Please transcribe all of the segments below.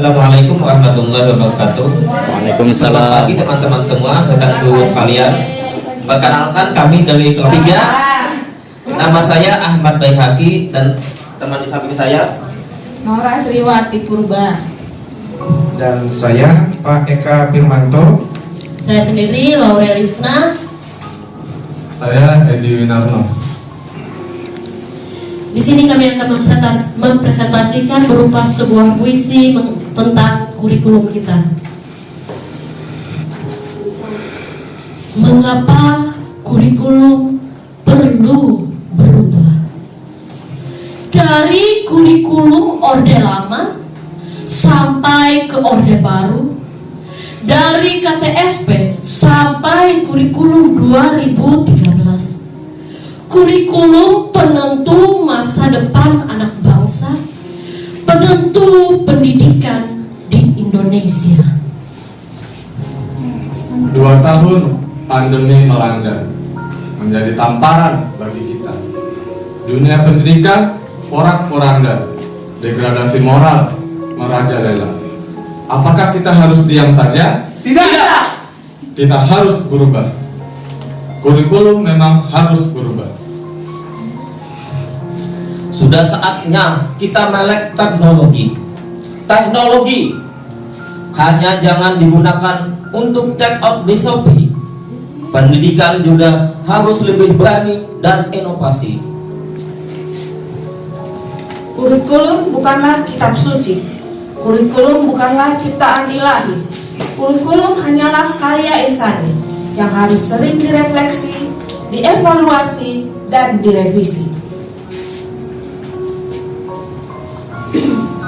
Assalamualaikum warahmatullahi wabarakatuh. Waalaikumsalam. Selamat pagi teman-teman semua, rekan guru sekalian. Perkenalkan kami dari kelas 3. Nama saya Ahmad Baihaqi dan teman di samping saya Nora Sriwati Purba. Dan saya Pak Eka Firmanto. Saya sendiri Laura Lisna. Saya Edi Winarno. Di sini kami akan mempresentasikan berupa sebuah puisi tentang kurikulum kita. Mengapa kurikulum perlu berubah? Dari kurikulum Orde Lama sampai ke Orde Baru, dari KTSP sampai kurikulum 2013. Kurikulum penentu masa depan anak bangsa, penentu pendidikan di Indonesia. 2 tahun pandemi melanda, menjadi tamparan bagi kita. Dunia pendidikan porak-poranda, degradasi moral merajalela. Apakah kita harus diam saja? Tidak. Kita harus berubah. Kurikulum memang harus berubah. sudah saatnya kita melek teknologi. Teknologi hanya jangan digunakan untuk check out di Shopee. Pendidikan juga harus lebih berani dan inovasi. Kurikulum bukanlah kitab suci. Kurikulum bukanlah ciptaan ilahi. Kurikulum hanyalah karya insani yang harus sering direfleksi, dievaluasi, dan direvisi.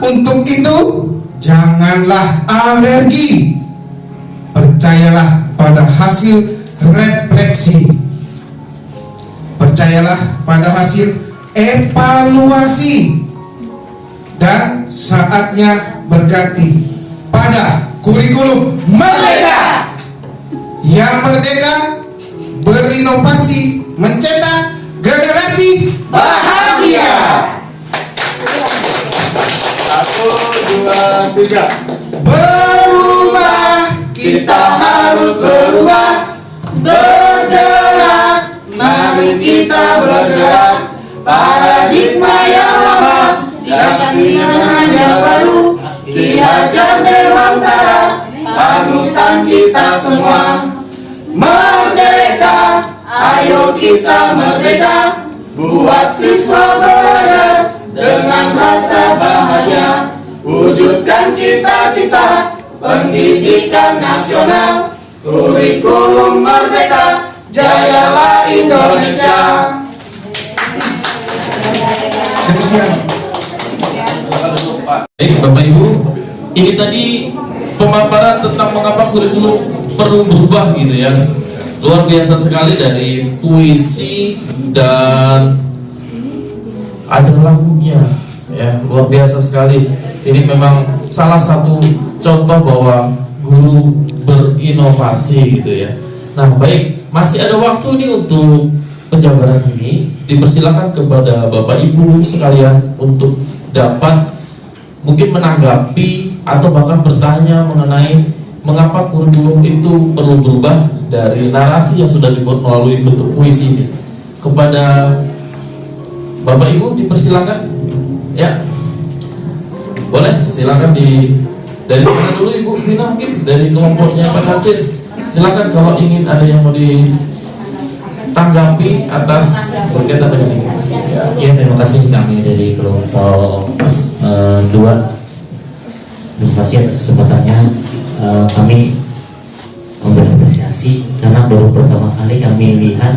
Untuk itu, janganlah alergi. Percayalah pada hasil refleksi. Percayalah pada hasil evaluasi. Dan saatnya berganti pada kurikulum merdeka. Yang merdeka berinovasi, mencetak generasi bahagia. 1, 2, 3. Berubah, kita harus berubah. Bergerak, mari kita bergerak. Paradigma yang lama diganti dengan yang baru. Ki Hajar Dewantara, panutan kita semua. Merdeka, ayo kita merdeka. Buat siswa belajar dengan rasa bahagia. Wujudkan cita-cita pendidikan nasional. Kurikulum merdeka, jayalah Indonesia. Baik Bapak Ibu, ini tadi pemaparan tentang mengapa kurikulum perlu berubah gitu ya. Luar biasa sekali dari puisi dan ada lagunya ya, luar biasa sekali. Ini memang salah satu contoh bahwa guru berinovasi gitu ya. Nah baik, masih ada waktu nih untuk penjabaran ini. Dipersilakan kepada Bapak Ibu sekalian untuk dapat mungkin menanggapi atau bahkan bertanya mengenai mengapa kurikulum itu perlu berubah dari narasi yang sudah dibuat melalui bentuk puisi ini. Kepada Bapak Ibu dipersilakan ya, boleh silakan dari mana dulu Ibu Vina, mungkin dari kelompoknya Pak Hansir. Silakan kalau ingin ada yang mau ditanggapi atas berkaitan dengan ini. Ya, terima kasih kami dari kelompok 2. Terima kasih atas kesempatannya. Kami memberi apresiasi karena baru pertama kali kami lihat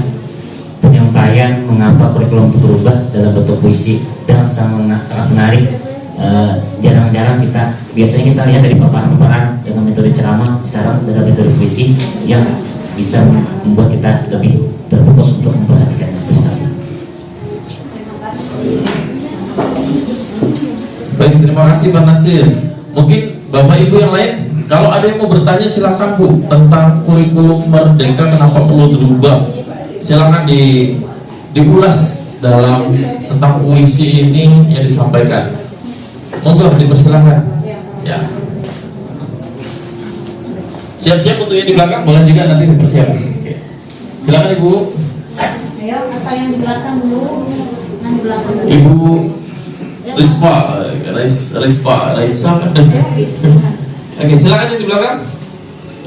penyampaian mengapa kurikulum itu berubah dalam bentuk puisi dan sangat menarik. Jarang-jarang biasanya kita lihat dari paparan-paparan dengan metode ceramah, sekarang dalam metode puisi yang bisa membuat kita lebih terfokus untuk memperhatikannya. Terima kasih. Baik, terima kasih Pak Nasir. Mungkin Bapak Ibu yang lain, kalau ada yang mau bertanya silakan Bu tentang kurikulum merdeka kenapa perlu berubah. Silakan diulas dalam tentang puisi ini yang disampaikan. Monggo dipersilakan. Ya. Siap-siap untuk yang di belakang, boleh juga nanti dipersiapkan. Oke. Silakan Ibu. Ayo, apa yang di belakang dulu? Yang di belakang dulu. Ibu Raisa. Oke, silakan yang di belakang.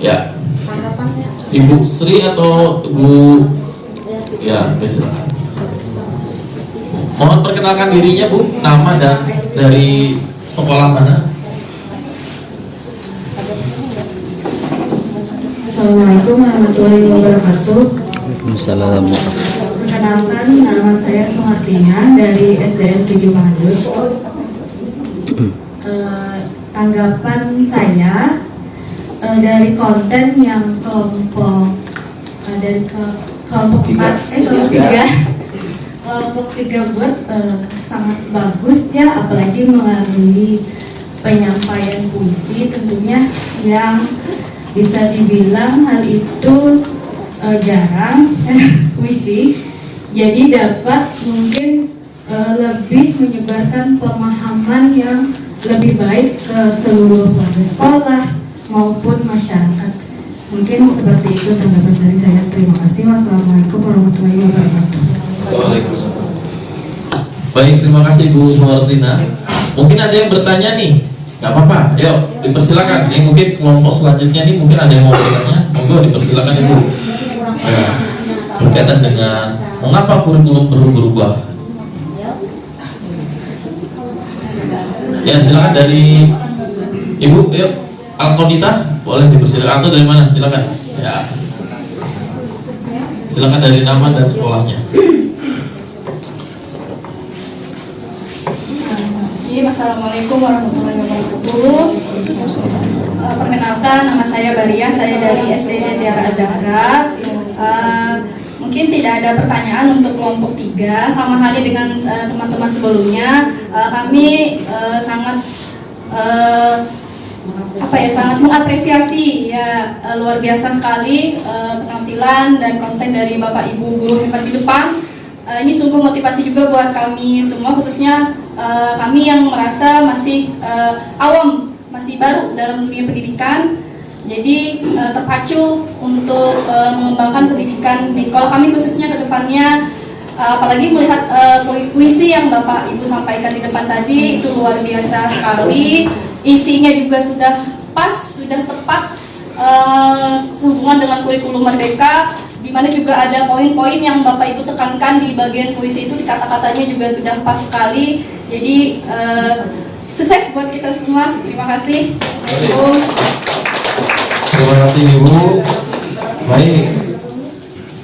Ya. Tanggapannya. Ibu Sri atau Ibu? Ya, oke, silakan. Mohon perkenalkan dirinya Bu, nama dan dari sekolah mana? Assalamualaikum warahmatullahi wabarakatuh. Assalamualaikum. Perkenalkan, nama saya Sumartina dari SDN 7 Bandung. Tanggapan saya dari konten yang kelompok kelompok 3 buat sangat bagus ya, apalagi melalui penyampaian puisi tentunya yang bisa dibilang hal itu jarang puisi, jadi dapat mungkin lebih menyebarkan pemahaman yang lebih baik ke seluruh warga sekolah maupun masyarakat. Mungkin seperti itu tanggapan dari saya. Terima kasih. Wassalamualaikum warahmatullahi wabarakatuh. Waalaikumsalam. Baik, terima kasih Bu Sumartina. Mungkin ada yang bertanya nih, nggak apa-apa, ayo dipersilakan. Yang mungkin kelompok selanjutnya nih mungkin ada yang mau bertanya, monggo dipersilakan Ibu. Ya, berkaitan dengan mengapa kurikulum perlu berubah. Ya, silakan dari Ibu, yuk. Alkonita, boleh dipersilakan atau dari mana? Silakan. Ya. Silakan dari nama dan sekolahnya. Assalamualaikum warahmatullahi wabarakatuh. Perkenalkan, nama saya Balia, saya dari SDN Tiara Azahra. Mungkin tidak ada pertanyaan untuk kelompok 3, sama halnya dengan teman-teman sebelumnya. Kami sangat sangat mengapresiasi ya, luar biasa sekali penampilan dan konten dari Bapak Ibu guru hebat di depan. Ini sungguh motivasi juga buat kami semua, khususnya kami yang merasa masih awam, masih baru dalam dunia pendidikan. Jadi terpacu untuk mengembangkan pendidikan di sekolah kami khususnya ke depannya. Apalagi melihat puisi yang Bapak Ibu sampaikan di depan tadi, itu luar biasa sekali. Isinya juga sudah pas, sudah tepat sehubungan dengan kurikulum Merdeka, di mana juga ada poin-poin yang Bapak Ibu tekankan di bagian puisi itu, di kata-katanya juga sudah pas sekali. Jadi sukses buat kita semua. Terima kasih. Terima kasih Ibu. Baik,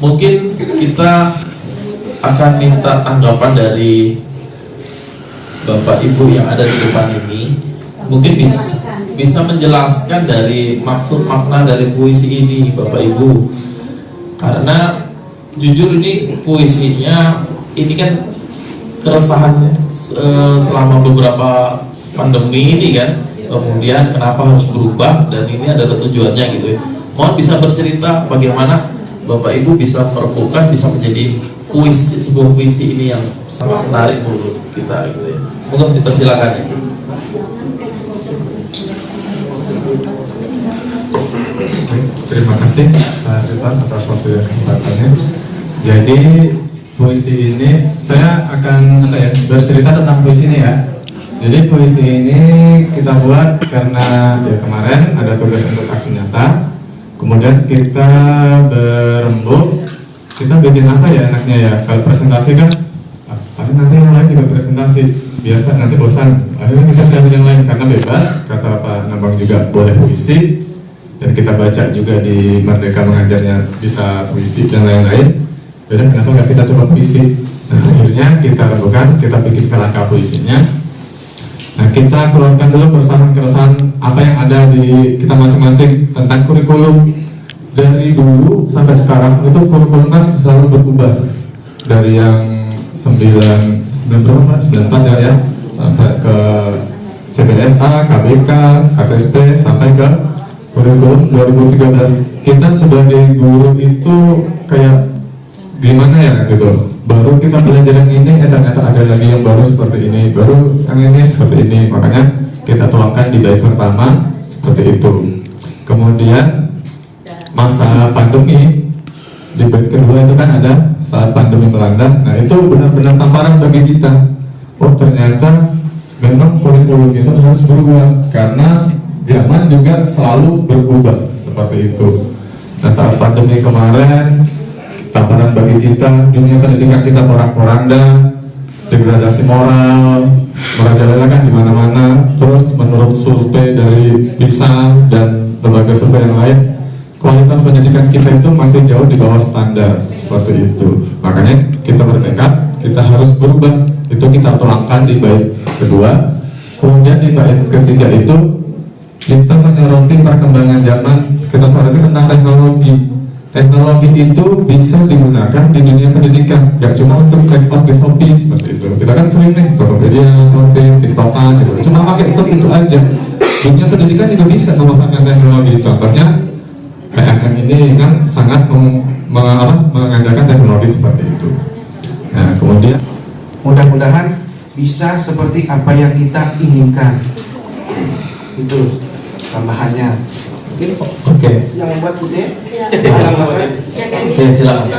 mungkin kita akan minta tanggapan dari Bapak Ibu yang ada di depan ini. Mungkin bisa menjelaskan dari maksud makna dari puisi ini, Bapak Ibu. Karena jujur ini puisinya ini kan keresahan selama beberapa pandemi ini kan, kemudian kenapa harus berubah dan ini adalah tujuannya gitu ya. Mohon bisa bercerita bagaimana Bapak Ibu bisa meremukan, bisa menjadi puisi, sebuah puisi ini yang sangat menarik menurut kita gitu ya. Monggo dipersilakan ya. Terima kasih Pak Ridwan atas waktu dan kesempatannya. Jadi puisi ini saya akan bercerita tentang puisi ini ya. Jadi puisi ini kita buat karena ya kemarin ada tugas untuk aksi nyata. Kemudian kita berembuk, kita bikin apa ya enaknya ya. Kalau presentasi kan, tapi nanti yang lain juga presentasi. Biasa nanti bosan. Akhirnya kita cari yang lain karena bebas. Kata Pak Nambang juga boleh puisi. Dan kita baca juga di Merdeka Mengajarnya bisa puisi dan lain-lain. Jadi kenapa nggak kita coba puisi? Nah akhirnya kita rembukan, kita bikin kerangka puisinya. Nah kita keluarkan dulu keresahan-keresahan apa yang ada di kita masing-masing tentang kurikulum. Dari dulu sampai sekarang itu kurikulum kan selalu berubah. Dari yang 94 ya sampai ke CBSA, KBK, KTSP sampai ke kurikulum 2013. Kita sebagai guru itu kayak gimana ya gitu, baru kita belajar yang ini, ternyata ada lagi yang baru seperti ini, baru yang ini seperti ini. Makanya kita tuangkan di bait pertama seperti itu. Kemudian masa pandemi di bait kedua itu kan ada saat pandemi melanda. Nah itu benar-benar tamparan bagi kita. Oh ternyata memang kurikulum itu harus berubah karena zaman juga selalu berubah seperti itu. Nah saat pandemi kemarin tamparan bagi kita, dunia pendidikan kita porak-poranda, degradasi moral merajalela kan di mana-mana. Terus menurut survei dari PISA dan lembaga survei yang lain, kualitas pendidikan kita itu masih jauh di bawah standar seperti itu. Makanya kita bertekad, kita harus berubah. Itu kita tuangkan di bait kedua. Kemudian di bait ketiga itu kita menyoroti perkembangan zaman. Kita soroti tentang teknologi. Teknologi itu bisa digunakan di dunia pendidikan, gak cuma untuk check out di Shopee seperti itu. Kita kan sering nih Tokopedia, Shopee, TikTokan gitu. Cuma pakai itu aja. Dunia pendidikan juga bisa memanfaatkan teknologi. Contohnya PMM ini kan sangat mengandalkan teknologi seperti itu. Nah, kemudian Mudah-mudahan bisa seperti apa yang kita inginkan. Itu tambahannya. Oke. Yang membuat gitu ya. Oke, silakan.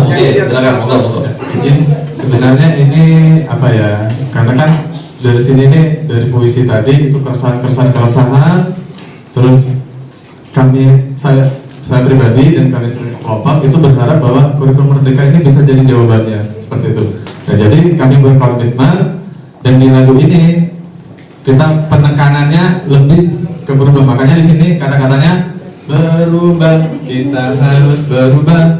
Oke, silakan. Monggo. izin, sebenarnya ini apa ya? Karena kan dari sini nih, dari puisi tadi itu keresahan, terus saya pribadi dan kami kelompok itu berharap bahwa kurikulum merdeka ini bisa jadi jawabannya seperti itu. Nah, jadi kami berkomitmen dan di lagu ini kita penekanannya lebih ke berubah. Makanya di sini kata-katanya berubah, kita harus berubah,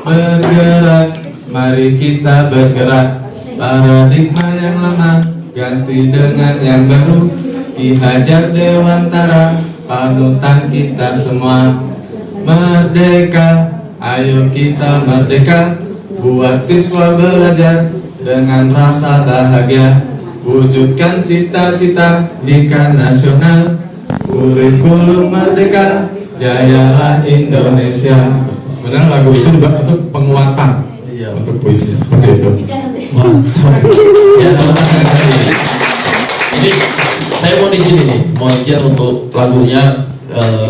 bergerak, mari kita bergerak, paradigma yang lama ganti dengan yang baru, Ki Hajar Dewantara panutan kita semua. Merdeka, ayo kita merdeka, buat siswa belajar dengan rasa bahagia, wujudkan cita-cita pendidikan nasional, kurikulum merdeka, jayalah Indonesia. Sebenarnya lagu itu dibuat untuk penguatan, untuk puisinya seperti itu. Ya, ini saya mau izin untuk lagunya.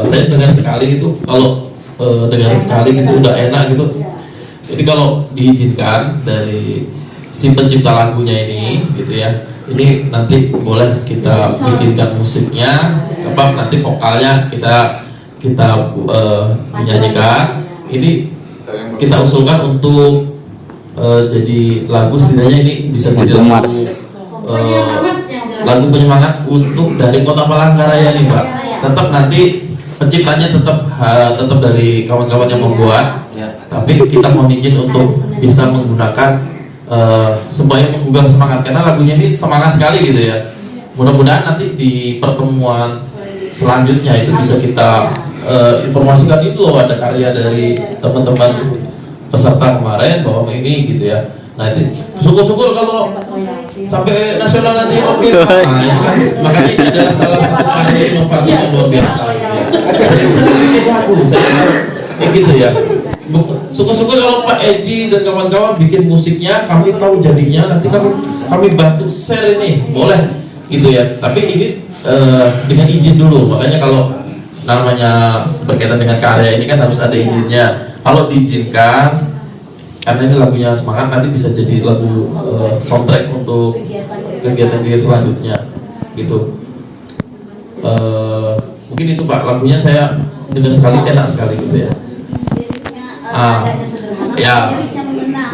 Saya dengar sekali gitu, kalau dengar sekali gitu udah enak gitu. Jadi kalau diizinkan dari si pencipta lagunya ini gitu ya, ini nanti boleh kita bikinkan musiknya, sebab nanti vokalnya kita menyanyikan. Ini kita usulkan untuk jadi lagu, setidaknya ini bisa jadi lagu penyemangat untuk dari Kota Palangkaraya nih Pak. Tetap nanti penciptanya tetap dari kawan-kawan yang membuat, tapi kita mohon izin untuk bisa menggunakan supaya menggugah semangat, karena lagunya ini semangat sekali gitu ya. Mudah-mudahan nanti di pertemuan selanjutnya itu bisa kita informasikan itu loh, ada karya dari teman-teman peserta kemarin bahwa ini gitu ya. Nah itu syukur-syukur kalau sampai nasional nanti oke. Nah itu kan makanya ini adalah salah satu karya inovatif yang luar biasa. Saya sering bikin lagu, saya gitu ya. Syukur-syukur kalau Pak Edi dan kawan-kawan bikin musiknya, kami tahu jadinya, nanti kami bantu share ini, boleh gitu ya. Tapi ini dengan izin dulu, makanya kalau namanya berkaitan dengan karya ini kan harus ada izinnya. Kalau diizinkan, karena ini lagunya semangat, nanti bisa jadi lagu soundtrack untuk kegiatan-kegiatan selanjutnya gitu. Mungkin itu Pak, lagunya saya dengar sekali, enak sekali gitu ya. Ya,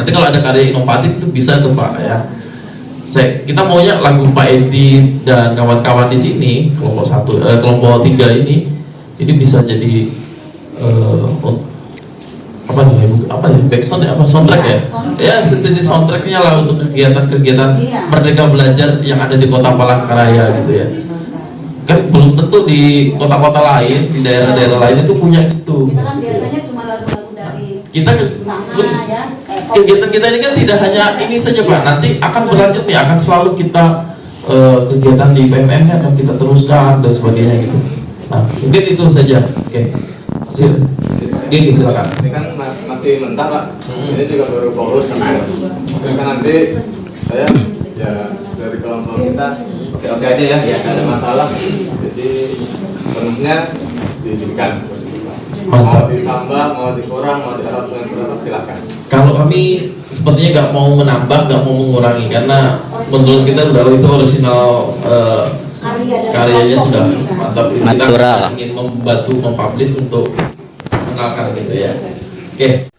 nanti kalau ada karya inovatif itu bisa tuh Pak ya. Kita maunya lagu Pak Edi dan kawan-kawan di sini kelompok 3 ini bisa jadi backsound ya, soundtrack ya? Ya, sejenis soundtracknya lah untuk kegiatan-kegiatan Merdeka Belajar yang ada di Kota Palangkaraya gitu ya. Kan belum tentu di kota-kota lain, di daerah-daerah lain itu punya gitu. Kita kan biasanya cuma lagu-lagu dari kegiatan kita ini kan tidak hanya ini saja Pak, nanti akan berlanjut nih, akan selalu kita kegiatan di PMM-nya akan kita teruskan dan sebagainya gitu. Nah, mungkin itu saja. Oke. Silakan. Ini kan masih mentah Pak. Ini juga baru polos. Kan nanti saya ya dari kelompok kita oke-oke aja ya, nggak ada masalah. Jadi sepenuhnya diizinkan. Mantap. Mau ditambah, mau dikurang, mau diadaptasi silakan. Kalau kami sepertinya nggak mau menambah, nggak mau mengurangi, karena menurut kita udah itu original karyanya sudah mantap. Kita ingin membantu mempublish untuk mengenalkan gitu ya. Oke.